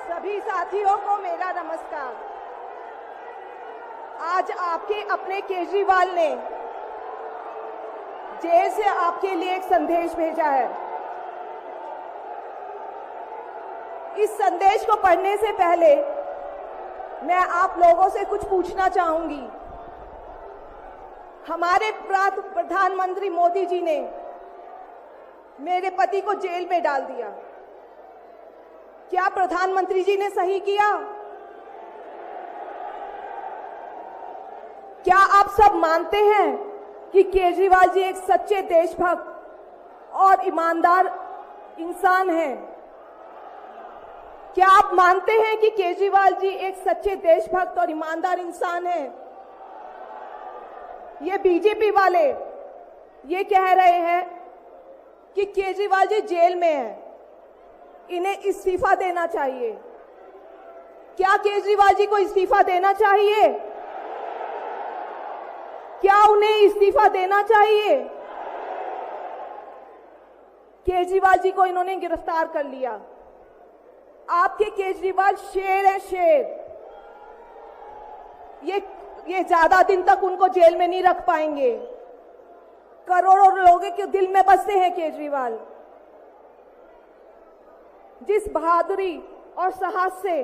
सभी साथियों को मेरा नमस्कार। आज आपके अपने केजरीवाल ने जेल से आपके लिए एक संदेश भेजा है। इस संदेश को पढ़ने से पहले मैं आप लोगों से कुछ पूछना चाहूंगी। हमारे प्रधानमंत्री मोदी जी ने मेरे पति को जेल में डाल दिया। क्या प्रधानमंत्री जी ने सही किया? क्या आप सब मानते हैं कि केजरीवाल जी एक सच्चे देशभक्त और ईमानदार इंसान हैं? क्या आप मानते हैं कि केजरीवाल जी एक सच्चे देशभक्त और ईमानदार इंसान हैं? ये बीजेपी वाले ये कह रहे हैं कि केजरीवाल जी जेल में हैं, इन्हें इस्तीफा देना चाहिए। क्या केजरीवाल जी को इस्तीफा देना चाहिए? क्या उन्हें इस्तीफा देना चाहिए? केजरीवाल जी को इन्होंने गिरफ्तार कर लिया। आपके केजरीवाल शेर है, शेर। ये ज्यादा दिन तक उनको जेल में नहीं रख पाएंगे। करोड़ों लोगों के दिल में बसते हैं केजरीवाल। जिस बहादुरी और साहस से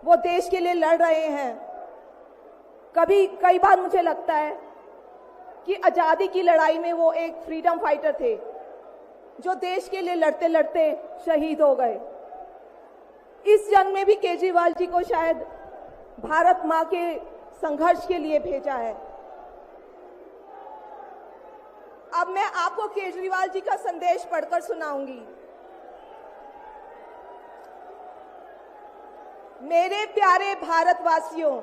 वो देश के लिए लड़ रहे हैं, कई बार मुझे लगता है कि आजादी की लड़ाई में वो एक फ्रीडम फाइटर थे जो देश के लिए लड़ते लड़ते शहीद हो गए। इस जंग में भी केजरीवाल जी को शायद भारत मां के संघर्ष के लिए भेजा है। अब मैं आपको केजरीवाल जी का संदेश पढ़कर सुनाऊंगी। मेरे प्यारे भारतवासियों,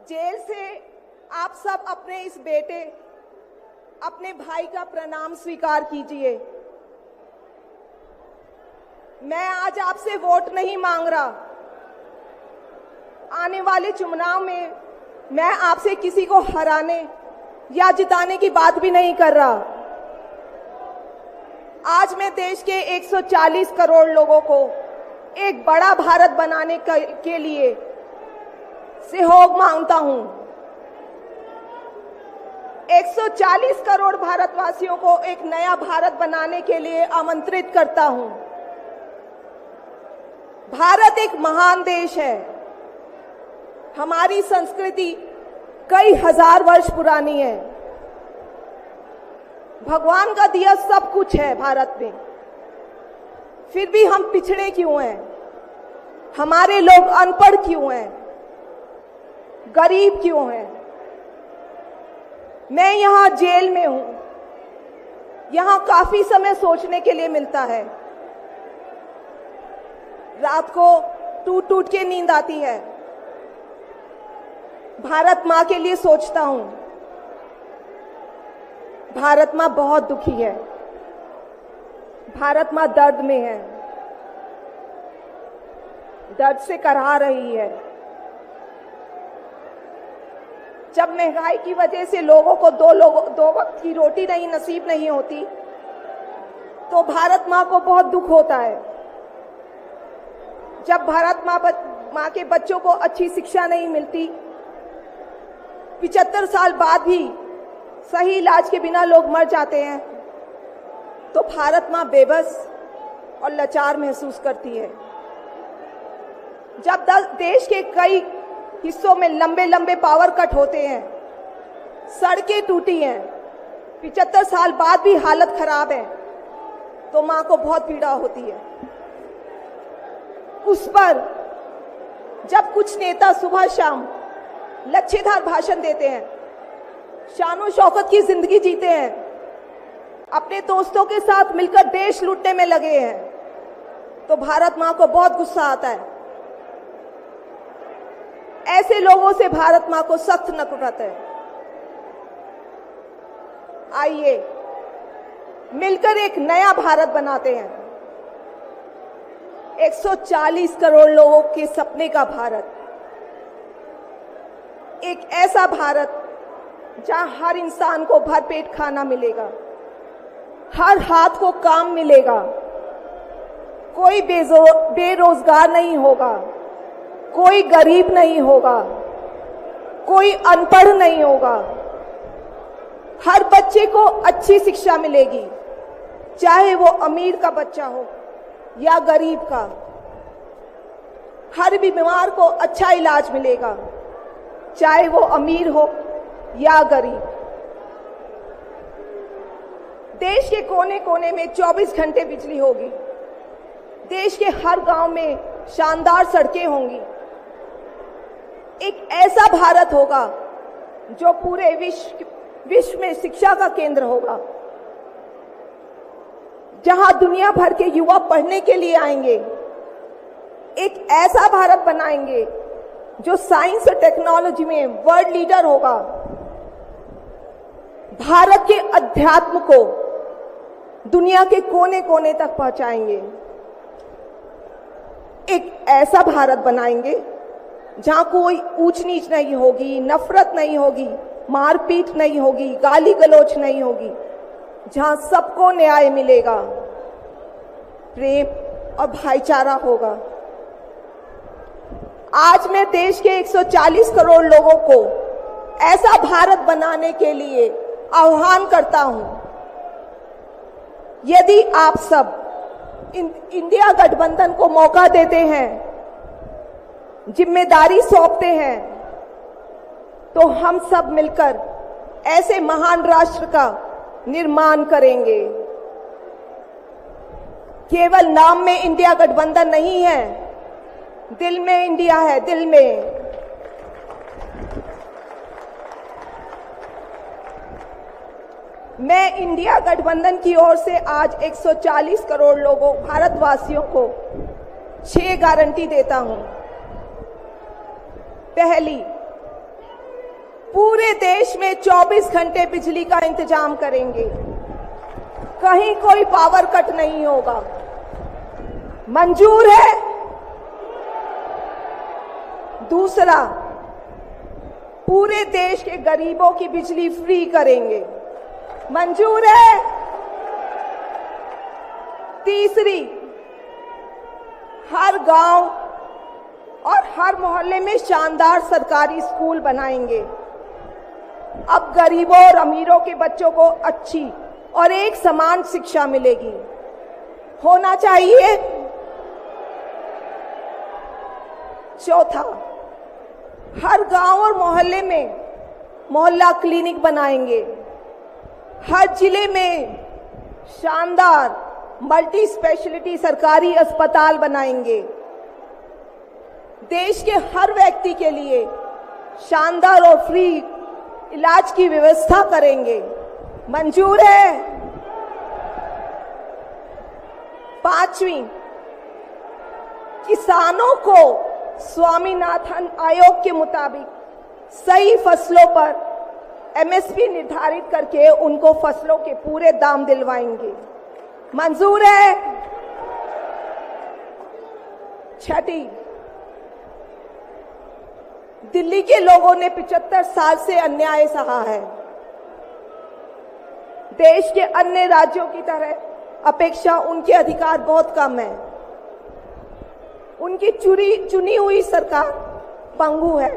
जेल से आप सब अपने इस बेटे, अपने भाई का प्रणाम स्वीकार कीजिए। मैं आज आपसे वोट नहीं मांग रहा। आने वाले चुनाव में मैं आपसे किसी को हराने या जिताने की बात भी नहीं कर रहा। आज मैं देश के 140 करोड़ लोगों को एक बड़ा भारत बनाने के लिए सहयोग मांगता हूं। 140 करोड़ भारतवासियों को एक नया भारत बनाने के लिए आमंत्रित करता हूं। भारत एक महान देश है। हमारी संस्कृति कई हजार वर्ष पुरानी है। भगवान का दिया सब कुछ है भारत में, फिर भी हम पिछड़े क्यों हैं? हमारे लोग अनपढ़ क्यों हैं? गरीब क्यों हैं? मैं यहां जेल में हूं। यहां काफी समय सोचने के लिए मिलता है। रात को टूट टूट के नींद आती है। भारत मां के लिए सोचता हूं। भारत मां बहुत दुखी है। भारत मां दर्द में है, दर्द से कराह रही है। जब महंगाई की वजह से लोगों को दो वक्त की रोटी नसीब नहीं होती, तो भारत मां को बहुत दुख होता है। जब भारत मां के बच्चों को अच्छी शिक्षा नहीं मिलती, 75 साल बाद भी सही इलाज के बिना लोग मर जाते हैं, तो भारत मां बेबस और लाचार महसूस करती है। जब देश के कई हिस्सों में लंबे लंबे पावर कट होते हैं, सड़कें टूटी हैं, 75 साल बाद भी हालत खराब है, तो मां को बहुत पीड़ा होती है। उस पर जब कुछ नेता सुबह शाम लच्छेदार भाषण देते हैं, शानो शौकत की जिंदगी जीते हैं, अपने दोस्तों के साथ मिलकर देश लूटने में लगे हैं, तो भारत मां को बहुत गुस्सा आता है। ऐसे लोगों से भारत मां को सख्त नफरत है। आइए मिलकर एक नया भारत बनाते हैं। 140 करोड़ लोगों के सपने का भारत, एक ऐसा भारत जहां हर इंसान को भरपेट खाना मिलेगा, हर हाथ को काम मिलेगा, कोई बेरोजगार नहीं होगा, कोई गरीब नहीं होगा, कोई अनपढ़ नहीं होगा। हर बच्चे को अच्छी शिक्षा मिलेगी, चाहे वो अमीर का बच्चा हो या गरीब का। हर बीमार को अच्छा इलाज मिलेगा, चाहे वो अमीर हो या गरीब। देश के कोने कोने में 24 घंटे बिजली होगी। देश के हर गांव में शानदार सड़कें होंगी। एक ऐसा भारत होगा जो पूरे विश्व में शिक्षा का केंद्र होगा, जहां दुनिया भर के युवा पढ़ने के लिए आएंगे। एक ऐसा भारत बनाएंगे जो साइंस और टेक्नोलॉजी में वर्ल्ड लीडर होगा। भारत के अध्यात्म को दुनिया के कोने कोने तक पहुंचाएंगे। एक ऐसा भारत बनाएंगे जहां कोई ऊंच नीच नहीं होगी, नफरत नहीं होगी, मारपीट नहीं होगी, गाली गलौज नहीं होगी, जहां सबको न्याय मिलेगा, प्रेम और भाईचारा होगा। आज मैं देश के 140 करोड़ लोगों को ऐसा भारत बनाने के लिए आह्वान करता हूं। यदि आप सब इंडिया गठबंधन को मौका देते हैं, जिम्मेदारी सौंपते हैं, तो हम सब मिलकर ऐसे महान राष्ट्र का निर्माण करेंगे। केवल नाम में इंडिया गठबंधन नहीं है, दिल में इंडिया है, दिल में। मैं इंडिया गठबंधन की ओर से आज 140 करोड़ लोगों भारतवासियों को 6 गारंटी देता हूं। पहली, पूरे देश में 24 घंटे बिजली का इंतजाम करेंगे, कहीं कोई पावर कट नहीं होगा। मंजूर है? दूसरा, पूरे देश के गरीबों की बिजली फ्री करेंगे। मंजूर है? तीसरी, हर गांव और हर मोहल्ले में शानदार सरकारी स्कूल बनाएंगे। अब गरीबों और अमीरों के बच्चों को अच्छी और एक समान शिक्षा मिलेगी। होना चाहिए। चौथा, हर गांव और मोहल्ले में मोहल्ला क्लिनिक बनाएंगे। हर जिले में शानदार मल्टी स्पेशलिटी सरकारी अस्पताल बनाएंगे। देश के हर व्यक्ति के लिए शानदार और फ्री इलाज की व्यवस्था करेंगे। मंजूर है? पांचवी, किसानों को स्वामीनाथन आयोग के मुताबिक सही फसलों पर एमएसपी निर्धारित करके उनको फसलों के पूरे दाम दिलवाएंगे। मंजूर है? छठी, दिल्ली के लोगों ने 75 साल से अन्याय सहा है। देश के अन्य राज्यों की तरह अपेक्षा उनके अधिकार बहुत कम है। उनकी चुनी हुई सरकार पंगु है।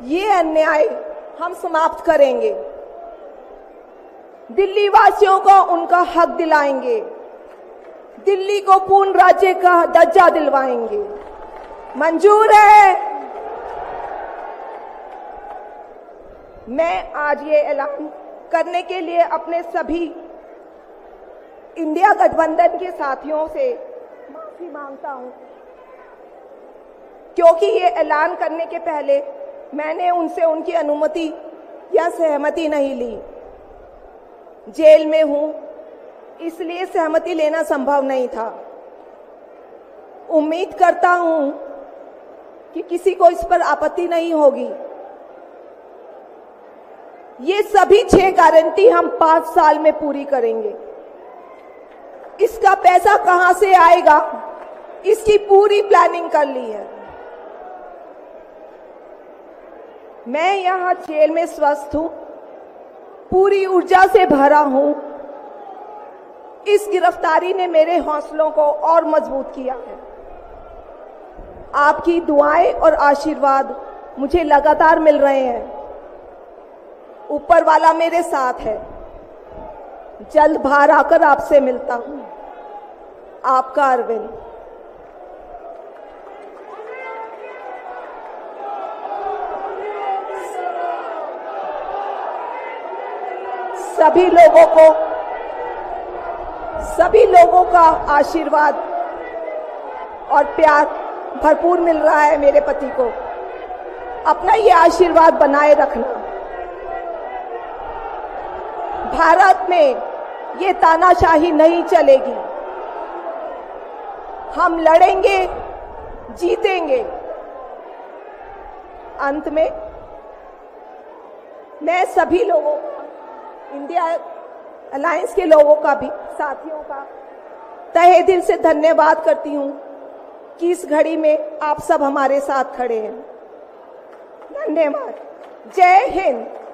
ये अन्याय हम समाप्त करेंगे। दिल्ली वासियों को उनका हक दिलाएंगे। दिल्ली को पूर्ण राज्य का दर्जा दिलवाएंगे। मंजूर है? मैं आज ये ऐलान करने के लिए अपने सभी इंडिया गठबंधन के साथियों से माफी मांगता हूं, क्योंकि ये ऐलान करने के पहले मैंने उनसे उनकी अनुमति या सहमति नहीं ली। जेल में हूं, इसलिए सहमति लेना संभव नहीं था। उम्मीद करता हूं कि किसी को इस पर आपत्ति नहीं होगी। ये सभी 6 गारंटी हम 5 साल में पूरी करेंगे। इसका पैसा कहां से आएगा, इसकी पूरी प्लानिंग कर ली है। मैं यहां जेल में स्वस्थ हूं, पूरी ऊर्जा से भरा हूं। इस गिरफ्तारी ने मेरे हौसलों को और मजबूत किया है। आपकी दुआएं और आशीर्वाद मुझे लगातार मिल रहे हैं। ऊपर वाला मेरे साथ है। जल्द बाहर आकर आपसे मिलता हूं। आपका अरविंद। सभी लोगों का आशीर्वाद और प्यार भरपूर मिल रहा है मेरे पति को। अपना ये आशीर्वाद बनाए रखना। भारत में ये तानाशाही नहीं चलेगी। हम लड़ेंगे, जीतेंगे। अंत में मैं सभी लोगों का, इंडिया अलायंस के लोगों का भी, साथियों का तहे दिल से धन्यवाद करती हूं कि इस घड़ी में आप सब हमारे साथ खड़े हैं। धन्यवाद। जय हिंद।